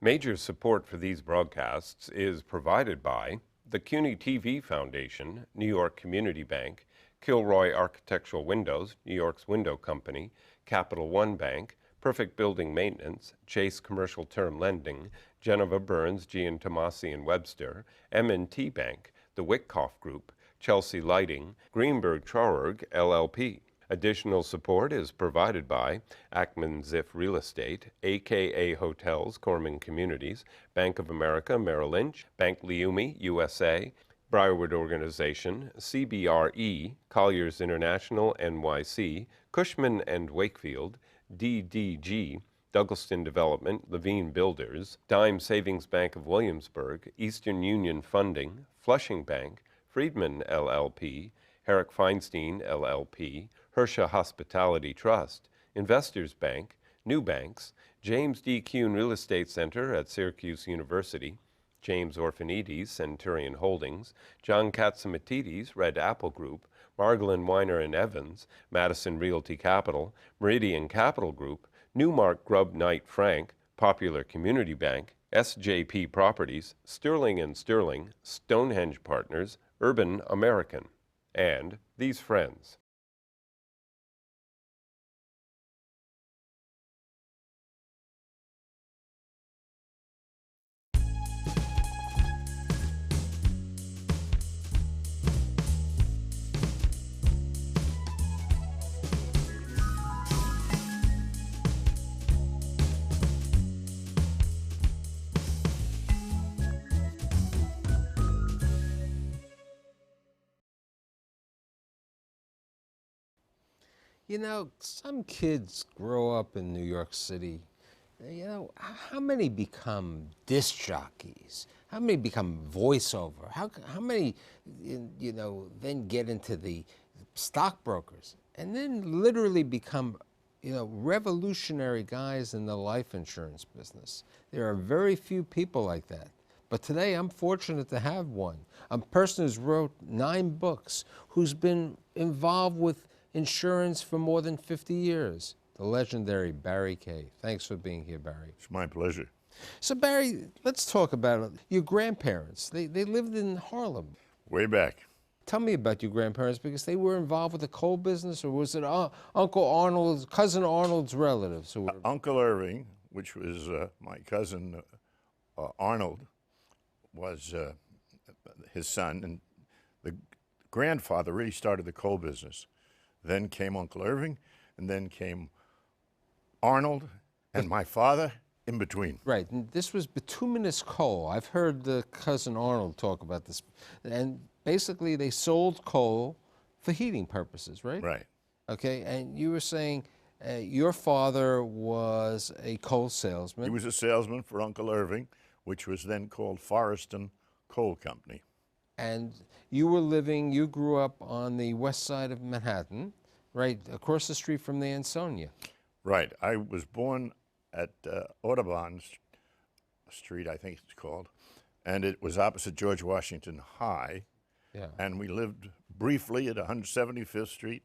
Major support for these broadcasts is provided by the CUNY TV Foundation, New York Community Bank, Kilroy Architectural Windows, New York's window company, Capital One Bank, Perfect Building Maintenance, Chase Commercial Term Lending, Geneva Burns, Gian Tomasi and Webster, M&T Bank, the Wyckoff Group, Chelsea Lighting, Greenberg Traurig, LLP. Additional support is provided by Ackman Ziff Real Estate, AKA Hotels, Corman Communities, Bank of America, Merrill Lynch, Bank Leumi, USA, Briarwood Organization, CBRE, Colliers International, NYC, Cushman & Wakefield, DDG, Douglaston Development, Levine Builders, Dime Savings Bank of Williamsburg, Eastern Union Funding, Flushing Bank, Friedman LLP, Herrick Feinstein LLP, Hersha Hospitality Trust, Investors Bank, New Banks, James D. Kuhn Real Estate Center at Syracuse University, James Orphanides, Centurion Holdings, John Katzimatidis, Red Apple Group, Margolin Weiner and Evans, Madison Realty Capital, Meridian Capital Group, Newmark Grubb Knight Frank, Popular Community Bank, SJP Properties, Sterling & Sterling, Stonehenge Partners, Urban American, and these friends. You know, some kids grow up in New York City. You know, how many become disc jockeys? How many become voiceover? How many, you know, then get into the stockbrokers and then literally become, you know, revolutionary guys in the life insurance business? There are very few people like that. But today I'm fortunate to have one. A person who's wrote 9 books, who's been involved with insurance for more than 50 years, the legendary Barry Kaye. Thanks for being here, Barry. It's my pleasure. So Barry, let's talk about it. Your grandparents, they lived in Harlem. Way back. Tell me about your grandparents, because they were involved with the coal business, or was it Uncle Arnold's, Cousin Arnold's relatives? Who were... Uncle Irving, which was my cousin Arnold, was his son, and the grandfather really started the coal business. Then came Uncle Irving, and then came Arnold, and my father in between. Right, and this was bituminous coal. I've heard the Cousin Arnold talk about this. And basically they sold coal for heating purposes, right? Right. Okay, and you were saying your father was a coal salesman. He was a salesman for Uncle Irving, which was then called Forreston Coal Company. And you were living, you grew up on the west side of Manhattan, right across the street from the Ansonia. Right. I was born at Audubon Street, I think it's called, and it was opposite George Washington High. Yeah. And we lived briefly at 175th Street,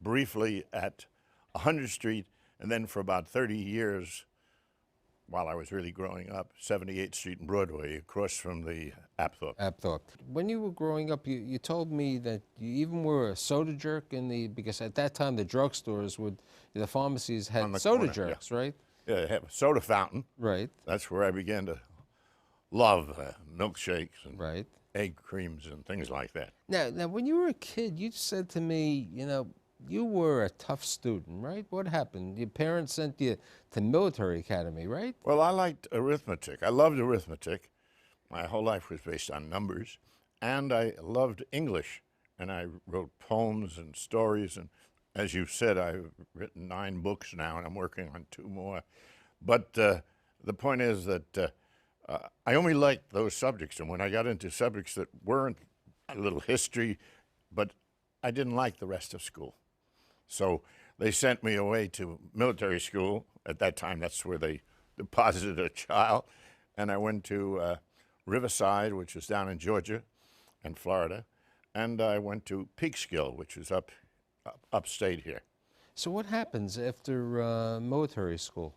briefly at 100th Street, and then for about 30 years, while I was really growing up, 78th Street and Broadway, across from the Apthorpe. Apthorpe. When you were growing up, you told me that you even were a soda jerk because at that time the drugstores the pharmacies had soda corner, jerks, yeah. right? Yeah, they have a soda fountain. Right. That's where I began to love milkshakes and right. egg creams and things like that. Now, when you were a kid, you said to me, you know, you were a tough student, right? What happened? Your parents sent you to military academy, right? Well, I liked arithmetic. I loved arithmetic. My whole life was based on numbers. And I loved English. And I wrote poems and stories. And as you said, I've written 9 books now, and I'm working on 2 more. But the point is that I only liked those subjects. And when I got into subjects that weren't a little history, but I didn't like the rest of school. So they sent me away to military school. At that time, that's where they deposited a child. And I went to Riverside, which is down in Georgia and Florida. And I went to Peekskill, which is upstate here. So what happens after military school?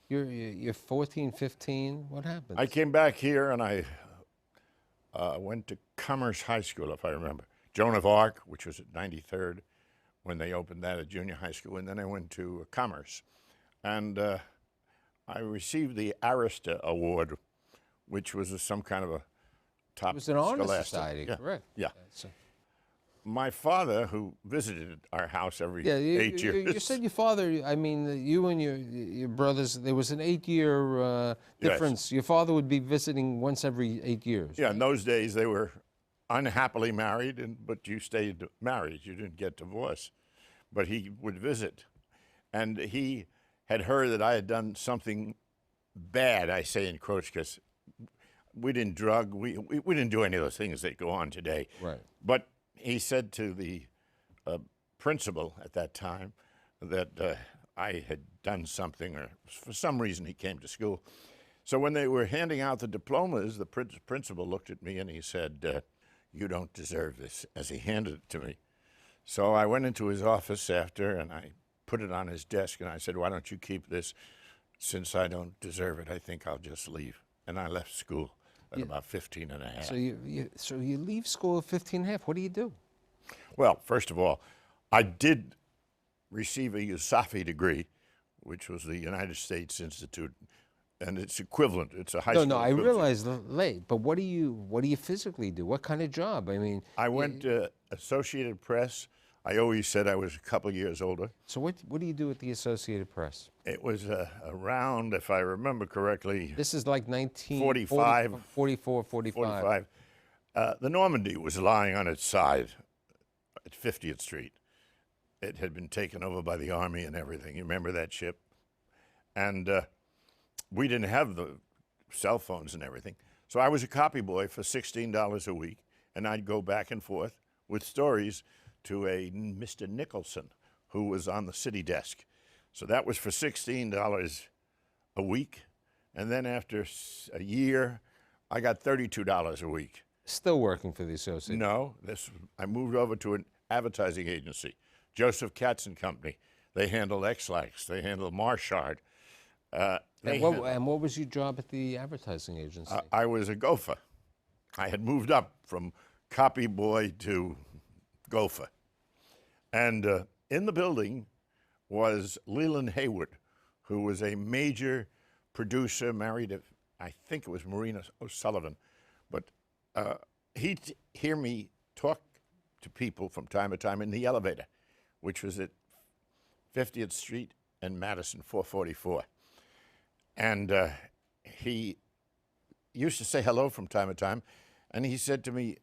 You're 14, 15. What happened? I came back here and I went to Commerce High School, if I remember. Joan of Arc, which was at 93rd when they opened that at junior high school, and then I went to Commerce. And I received the Arista Award, which was some kind of a top It was an honor scholastic. society, Yeah. correct? Yeah. So, My father, who visited our house every yeah, 8 years. you said your father. I mean, you and your brothers. There was an 8-year difference. Your father would be visiting once every 8 years. Yeah, in those days they were unhappily married, but you stayed married. You didn't get divorced. But he would visit. And he had heard that I had done something bad, I say in quotes, because we didn't drug, we didn't do any of those things that go on today. Right. But he said to the principal at that time that I had done something, or for some reason he came to school. So when they were handing out the diplomas, the principal looked at me and he said, "You don't deserve this," as he handed it to me. So I went into his office after and I put it on his desk and I said, "Why don't you keep this? Since I don't deserve it, I think I'll just leave." And I left school at about 15 and a half. So you leave school at 15 and a half. What do you do? Well, first of all, I did receive a USAFI degree, which was the United States Institute, and it's equivalent. It's a high school No, I equivalent. realize late, but what do you physically do? What kind of job? I mean, I went to Associated Press. I always said I was a couple years older. so what do you do at the Associated Press? It was around, if I remember correctly, This is like 45. 44, 45. 45. The Normandy was lying on its side at 50th Street. It had been taken over by the Army and everything. You remember that ship? And we didn't have the cell phones and everything. So I was a copy boy for $16 a week, and I'd go back and forth with stories to a Mr. Nicholson, who was on the city desk. So that was for $16 a week. And then after a year, I got $32 a week. Still working for the Associated? No, I moved over to an advertising agency, Joseph Katz and Company. They handled X-Lax. They handled Marchard. And what was your job at the advertising agency? I was a gopher. I had moved up from copy boy to gopher. And in the building was Leland Hayward, who was a major producer, married to, I think it was Marina O'Sullivan. But he'd hear me talk to people from time to time in the elevator, which was at 50th Street and Madison, 444. And he used to say hello from time to time, and he said to me,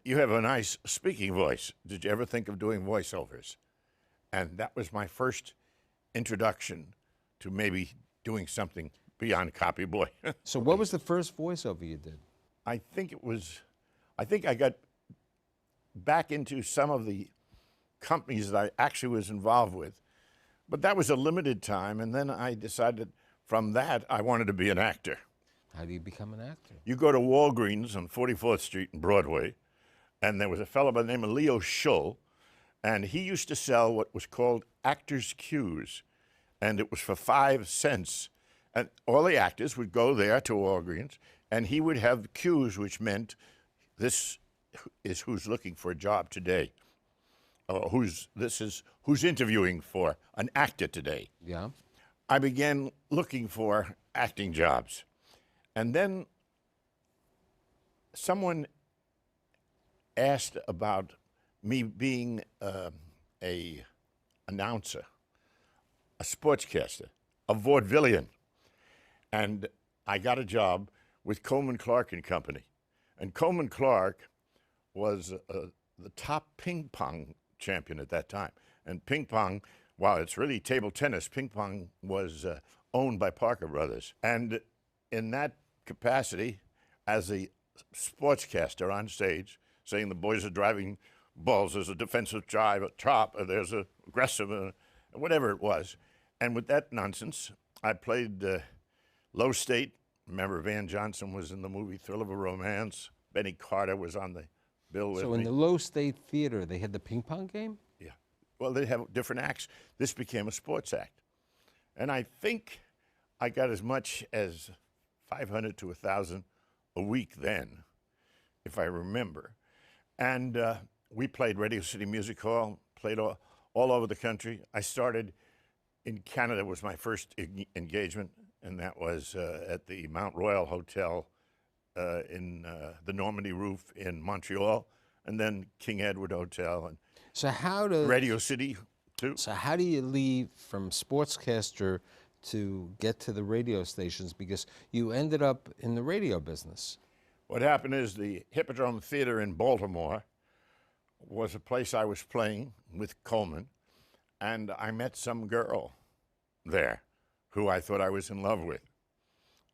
"You have a nice speaking voice. Did you ever think of doing voiceovers?" And that was my first introduction to maybe doing something beyond copy boy. So what was the first voiceover you did? I think I got back into some of the companies that I actually was involved with, but that was a limited time, and then I decided from that I wanted to be an actor. How do you become an actor? You go to Walgreens on 44th Street and Broadway, and there was a fellow by the name of Leo Schull, and he used to sell what was called actors' cues, and it was for 5 cents. And all the actors would go there to Walgreens, and he would have cues, which meant this is who's looking for a job today, or who's interviewing for an actor today. Yeah. I began looking for acting jobs. And then someone asked about me being a announcer, a sportscaster, a vaudevillian. And I got a job with Coleman Clark and Company. And Coleman Clark was the top ping pong champion at that time. And ping pong, while it's really table tennis, ping pong was owned by Parker Brothers. And in that capacity, as a sportscaster on stage, saying the boys are driving balls, there's a defensive drive, a chop, there's a aggressive, whatever it was. And with that nonsense, I played Low State. Remember, Van Johnson was in the movie Thrill of a Romance. Benny Carter was on the bill with me. So in the Low State Theater, they had the ping pong game? Yeah. Well, they have different acts. This became a sports act. And I think I got as much as 500 to 1,000 a week then, if I remember. And we played Radio City Music Hall, played all over the country. I started in Canada, was my first engagement, and that was at the Mount Royal Hotel in the Normandy Roof in Montreal, and then King Edward Hotel, and So how do Radio City too. So how do you leave from sportscaster to get to the radio stations? Because you ended up in the radio business. What happened is the Hippodrome Theater in Baltimore was a place I was playing with Coleman, and I met some girl there who I thought I was in love with.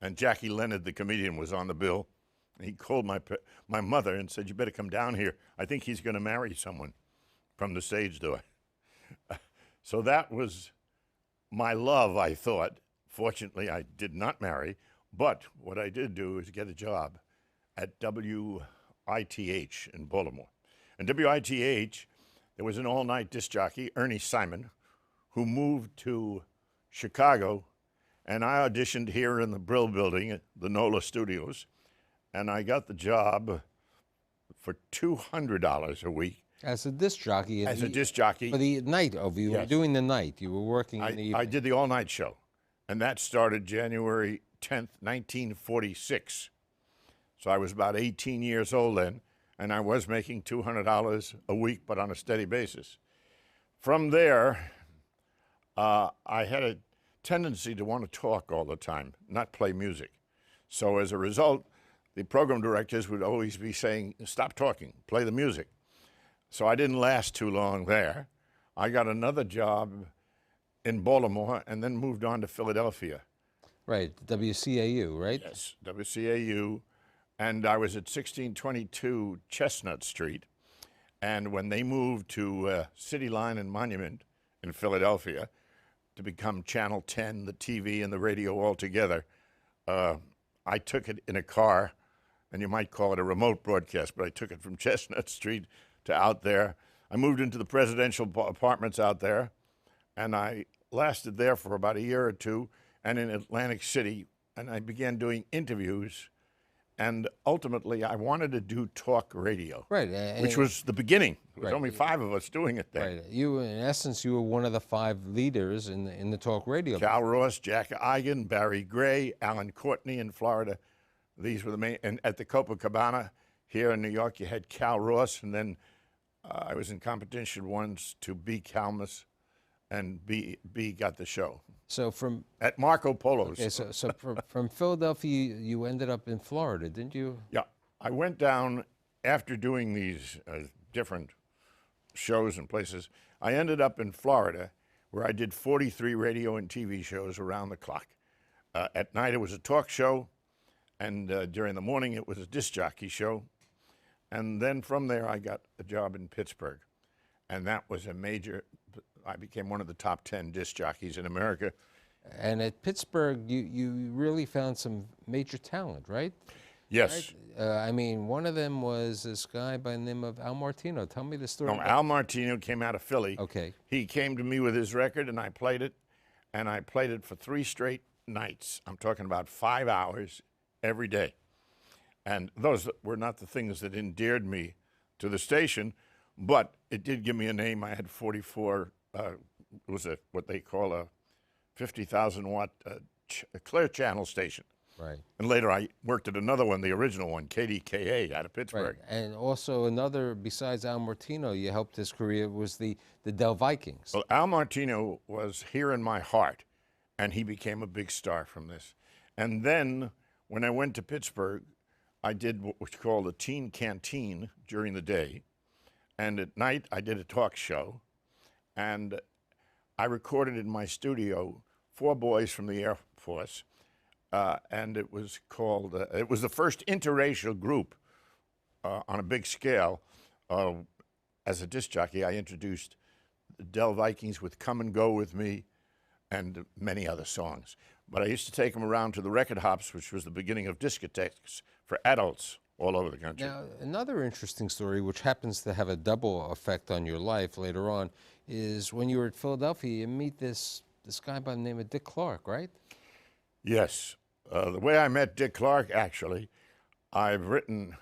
And Jackie Leonard, the comedian, was on the bill. He called my mother and said, "You better come down here. I think he's going to marry someone," from the stage door. So that was my love, I thought. Fortunately, I did not marry, but what I did do is get a job at WITH in Baltimore. And WITH, there was an all-night disc jockey, Ernie Simon, who moved to Chicago, and I auditioned here in the Brill Building at the NOLA Studios, and I got the job for $200 a week. As a disc jockey. As a disc jockey. For the night of you were Yes. doing the night. You were working in the evening. I did the all-night show, and that started January 10th, 1946. So I was about 18 years old then, and I was making $200 a week, but on a steady basis. From there, I had a tendency to want to talk all the time, not play music. So as a result, the program directors would always be saying, "Stop talking, play the music." So I didn't last too long there. I got another job in Baltimore and then moved on to Philadelphia. Right, WCAU, right? Yes, WCAU. And I was at 1622 Chestnut Street. And when they moved to City Line and Monument in Philadelphia to become Channel 10, the TV and the radio all together, I took it in a car, and you might call it a remote broadcast, but I took it from Chestnut Street to out there. I moved into the presidential apartments out there, and I lasted there for about a year or two, and in Atlantic City, and I began doing interviews, and ultimately I wanted to do talk radio, Right. which was the beginning. There was Right. only 5 of us doing it then. Right. You, in essence, you were one of the 5 leaders in the talk radio. Cal Ross, Jack Eigen, Barry Gray, Alan Courtney in Florida. These were the main, and at the Copacabana here in New York, you had Cal Ross, and then I was in competition once to B. Calmus, and B got the show. So from At Marco Polo's. okay, so from Philadelphia, you ended up in Florida, didn't you? Yeah, I went down after doing these different shows and places. I ended up in Florida, where I did 43 radio and TV shows around the clock. At night, it was a talk show, and during the morning, it was a disc jockey show. And then from there, I got a job in Pittsburgh, and that was a major. I became one of the top 10 disc jockeys in America. And at Pittsburgh, you really found some major talent, right? Yes. I mean, one of them was this guy by the name of Al Martino. Tell me the story. No, Al Martino came out of Philly. Okay. He came to me with his record, and I played it, for 3 straight nights. I'm talking about 5 hours every day. And those were not the things that endeared me to the station, but it did give me a name. I had 44, it was what they call a 50,000 watt clear channel station. Right. And later I worked at another one, the original one, KDKA out of Pittsburgh. Right. And also another, besides Al Martino, you helped his career, was the Del Vikings. Well, Al Martino was here in my heart, and he became a big star from this. And then when I went to Pittsburgh, I did what was called a teen canteen during the day, and at night I did a talk show, and I recorded in my studio 4 boys from the Air Force, and it was called, it was the first interracial group on a big scale. As a disc jockey, I introduced the Del Vikings with Come and Go With Me and many other songs. But I used to take them around to the record hops, which was the beginning of discotheques for adults all over the country. Now, another interesting story, which happens to have a double effect on your life later on, is when you were at Philadelphia, you meet this guy by the name of Dick Clark, right? Yes. The way I met Dick Clark, actually, I've written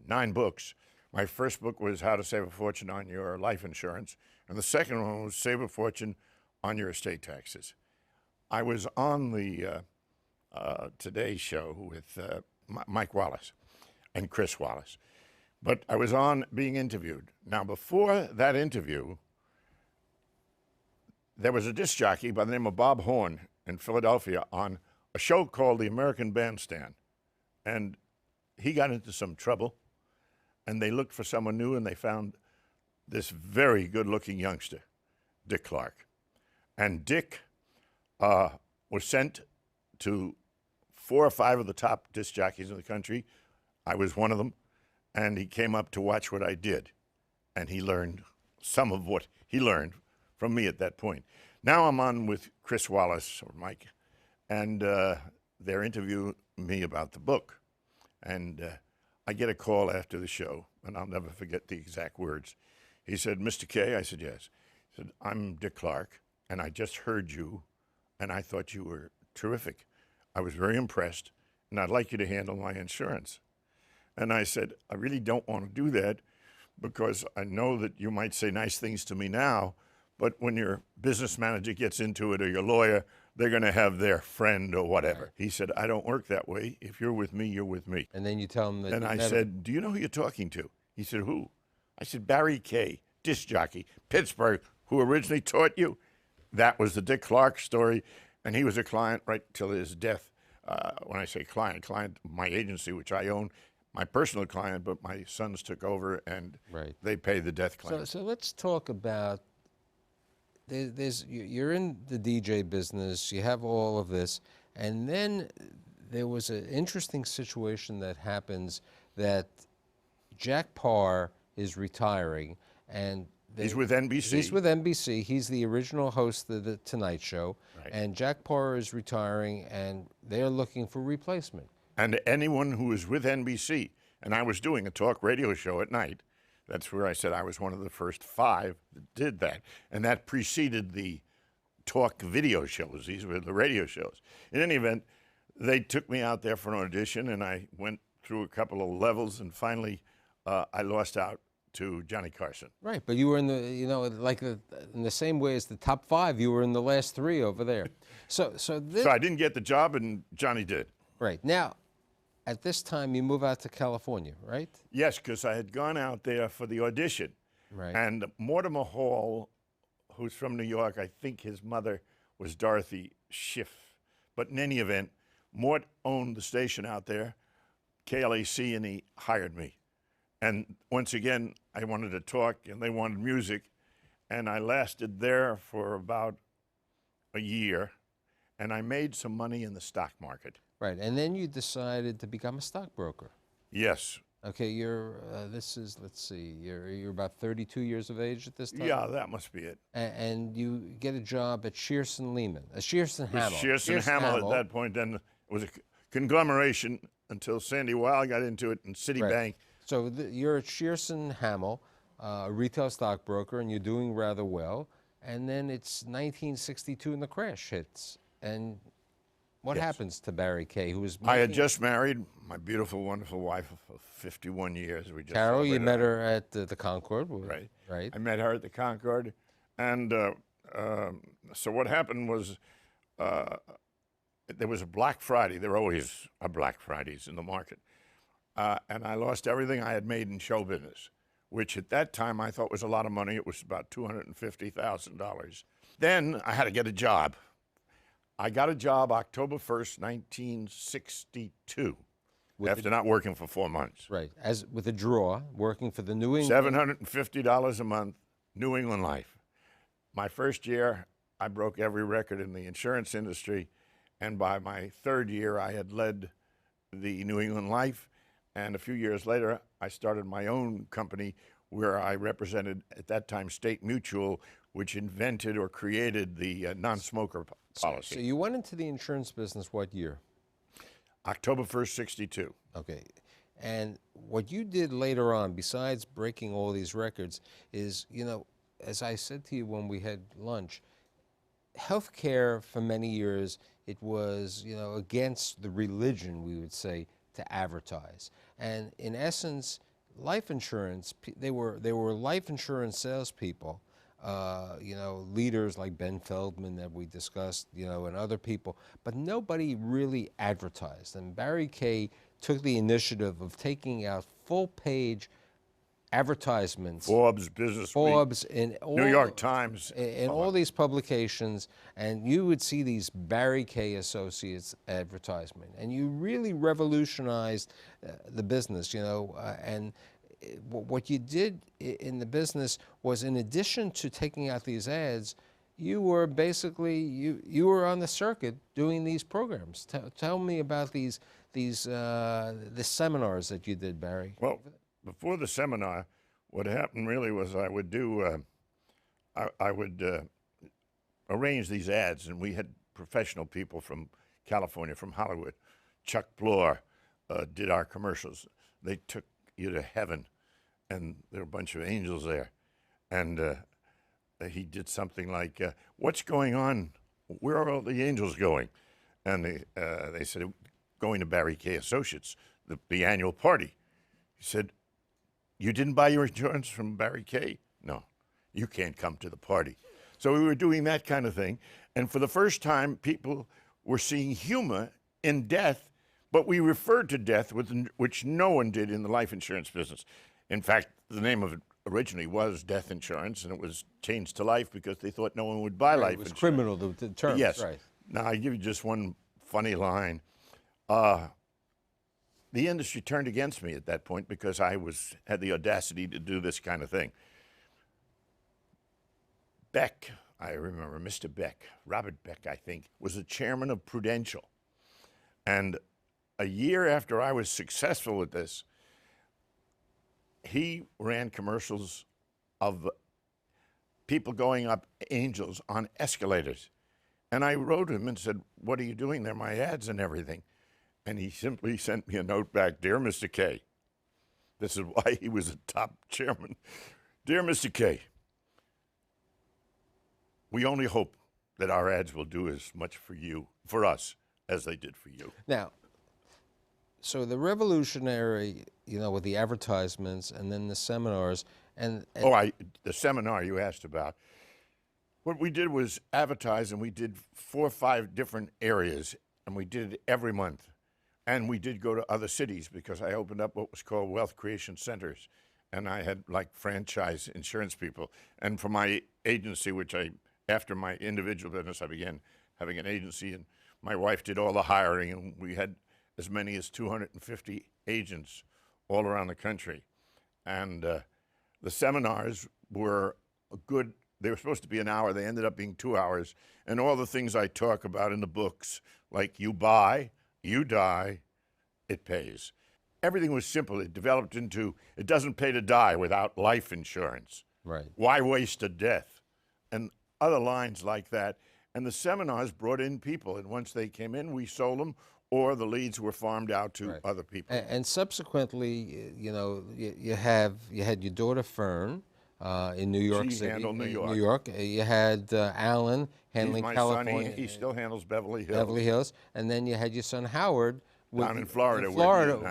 9 books. My first book was How to Save a Fortune on Your Life Insurance, and the second one was Save a Fortune on Your Estate Taxes. I was on the Today Show with Mike Wallace and Chris Wallace, but I was on being interviewed. Now, before that interview, there was a disc jockey by the name of Bob Horn in Philadelphia on a show called The American Bandstand. And he got into some trouble, and they looked for someone new, and they found this very good-looking youngster, Dick Clark. And Dick was sent to 4 or 5 of the top disc jockeys in the country. I was one of them, and he came up to watch what I did. And he learned some of what he learned from me at that point. Now I'm on with Chris Wallace, or Mike, and they're interviewing me about the book. And I get a call after the show, and I'll never forget the exact words. He said, "Mr. Kaye?" I said, "Yes." He said, "I'm Dick Clark, and I just heard you, and I thought you were terrific. I was very impressed, and I'd like you to handle my insurance." And I said, "I really don't want to do that because I know that you might say nice things to me now, but when your business manager gets into it or your lawyer, they're going to have their friend or whatever." Right. He said, "I don't work that way. If you're with me, you're with me." And then you tell him that. And I said, "Do you know who you're talking to?" He said, "Who?" I said, "Barry Kaye, disc jockey, Pittsburgh, who originally taught you." That was the Dick Clark story, and he was a client right till his death. When I say client, my agency, which I own, my personal client, but my sons took over, and they paid the death claim. So let's talk about. You're in the DJ business, you have all of this, and then there was an interesting situation that happens that Jack Paar is retiring, and he's with NBC. He's with NBC. He's the original host of the Tonight Show, and Jack Paar is retiring, and they're looking for replacement. And anyone who is with NBC, and I was doing a talk radio show at night. That's where I said I was one of the first 5 that did that. And that preceded the talk video shows. These were the radio shows. In any event, they took me out there for an audition, and I went through a couple of levels, and finally I lost out to Johnny Carson. Right, but you were in the, in the same way as the top 5, you were in the last 3 over there. So I didn't get the job, and Johnny did. Right. Now, at this time, you move out to California, right? Yes, because I had gone out there for the audition. Right. And Mortimer Hall, who's from New York, I think his mother was Dorothy Schiff. But in any event, Mort owned the station out there, KLAC, and he hired me. And once again, I wanted to talk, and they wanted music. And I lasted there for about a year, and I made some money in the stock market. Right, and then you decided to become a stockbroker. Yes. Okay, let's see, you're about 32 years of age at this time? Yeah, that must be it. And you get a job at Shearson Lehman, Shearson Hamel. Shearson Hamel at that point, then it was a conglomeration until Sandy Weil got into it and Citibank. Right. So you're at Shearson Hamel, a retail stockbroker, and you're doing rather well. And then it's 1962 and the crash hits. And what happens to Barry Kaye, who was I had just married my beautiful, wonderful wife of 51 years. We just Carol, you met her at the Concord. Right. Right. I met her at the Concord. And so what happened was there was a Black Friday. There always are Black Fridays in the market. And I lost everything I had made in show business, which at that time I thought was a lot of money. It was about $250,000. Then I had to get a job. I got a job October 1st, 1962, after not working for 4 months. Right, with a draw, working for the New England. $750 a month, New England Life. My first year, I broke every record in the insurance industry, and by my 3rd year, I had led the New England Life, and a few years later, I started my own company where I represented, at that time, State Mutual, which invented or created the non-smoker policy. So you went into the insurance business what year? October 1st, 62. Okay. And what you did later on, besides breaking all these records, is, as I said to you when we had lunch, healthcare for many years, it was, against the religion, we would say, to advertise. And in essence, life insurance, they were life insurance salespeople, leaders like Ben Feldman that we discussed, and other people, but nobody really advertised. And Barry Kaye took the initiative of taking out full-page advertisements, Forbes, Business Week, Forbes, and New York Times, in all these publications, and you would see these Barry Kaye Associates advertisement, and you really revolutionized the business, and what you did in the business was, in addition to taking out these ads, you were basically you were on the circuit doing these programs. Tell me about the seminars that you did, Barry. Well, before the seminar, what happened really was I would arrange these ads, and we had professional people from California, from Hollywood. Chuck Bloor did our commercials. They took you to heaven, and there were a bunch of angels there. And he did something like, what's going on? Where are all the angels going? And they said, going to Barry Kaye Associates, the annual party. He said, you didn't buy your insurance from Barry Kaye? No, you can't come to the party. So we were doing that kind of thing. And for the first time, people were seeing humor in death, but we referred to death, which no one did in the life insurance business. In fact, the name of it originally was death insurance, and it was changed to life because they thought no one would buy life insurance. It was criminal, the term. Yes. Right. Now, I give you just one funny line. The industry turned against me at that point because I had the audacity to do this kind of thing. Beck, I remember Mr. Beck, Robert Beck, I think, was the chairman of Prudential. And a year after I was successful with this, he ran commercials of people going up angels on escalators. And I wrote him and said, what are you doing there? My ads and everything. And he simply sent me a note back, Dear Mr. Kaye. This is why he was a top chairman. Dear Mr. Kaye, we only hope that our ads will do as much for us, as they did for you. Now, so the revolutionary, with the advertisements and then the seminars, and the seminar you asked about, what we did was advertise, and we did 4 or 5 different areas, and we did it every month. And we did go to other cities because I opened up what was called wealth creation centers, and I had like franchise insurance people. And for my agency, after my individual business, I began having an agency, and my wife did all the hiring, and we had as many as 250 agents all around the country. And the seminars were they were supposed to be an hour. They ended up being 2 hours. And all the things I talk about in the books, like you buy, you die, it pays. Everything was simple. It developed into, it doesn't pay to die without life insurance. Right. Why waste a death? And other lines like that. And the seminars brought in people. And once they came in, we sold them, or the leads were farmed out to other people. And subsequently, you had your daughter Fern in New York City. She handled New York. New York. You had Alan handling He's my California. son. He still handles Beverly Hills. Beverly Hills. And then you had your son Howard down in Florida,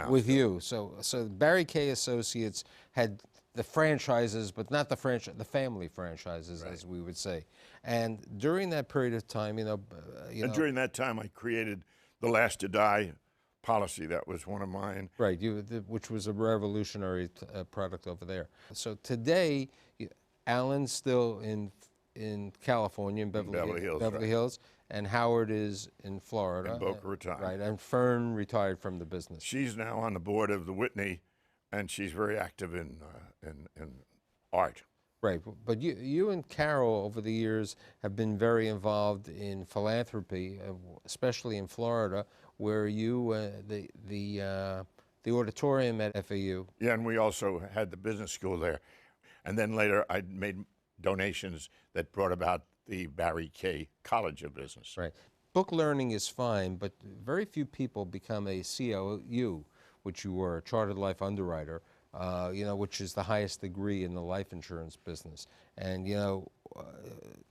with you. So Barry Kaye Associates had the franchises, but not the family franchises, as we would say. And during that period of time, during that time, I created the Last to Die policy. That was one of mine. Right, which was a revolutionary product over there. So today, Alan's still in California, in Beverly Hills, and Howard is in Florida. In Boca Raton. Right, and Fern retired from the business. She's now on the board of the Whitney, and she's very active in art. Right, but you and Carol over the years have been very involved in philanthropy, especially in Florida, where you the auditorium at FAU. Yeah, and we also had the business school there, and then later I made donations that brought about the Barry Kaye College of Business. Right, book learning is fine, but very few people become a COU, which you were, a Chartered Life Underwriter. you know, which is the highest degree in the life insurance business. And, you know,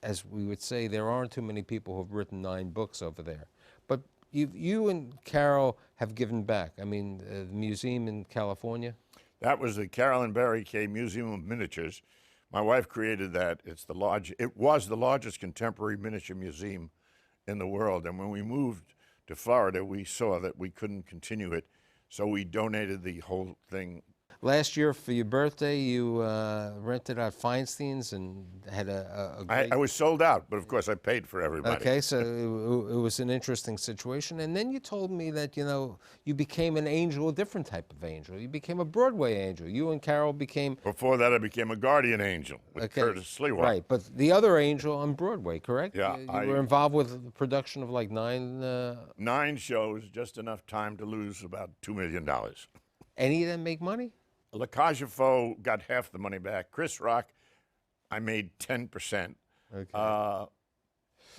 as we would say, there aren't too many people who have written 9 books over there. But you and Carol have given back. I mean, the museum in California? That was the Carolyn Barry Kaye Museum of Miniatures. My wife created that. It was the largest contemporary miniature museum in the world. And when we moved to Florida, we saw that we couldn't continue it. So we donated the whole thing. Last year for your birthday, you rented out Feinstein's and had a great... I was sold out, but of course I paid for everybody. Okay, so it was an interesting situation. And then you told me that, you know, you became an angel, a different type of angel. You became a Broadway angel. You and Carol became... Before that, I became a guardian angel with Curtis Sliwa. Right, but the other angel on Broadway, correct? Yeah. You were involved with the production of like 9... 9 shows, just enough time to lose about $2 million. Any of them make money? La Cage aux Folles got half the money back. Chris Rock, I made 10%. Okay.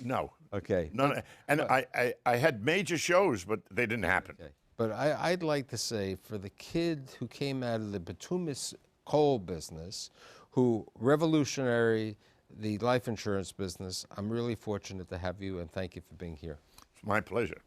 No. Okay. None. And I had major shows, but they didn't happen. Okay. But I'd like to say, for the kid who came out of the bituminous coal business, who revolutionary the life insurance business, I'm really fortunate to have you, and thank you for being here. It's my pleasure.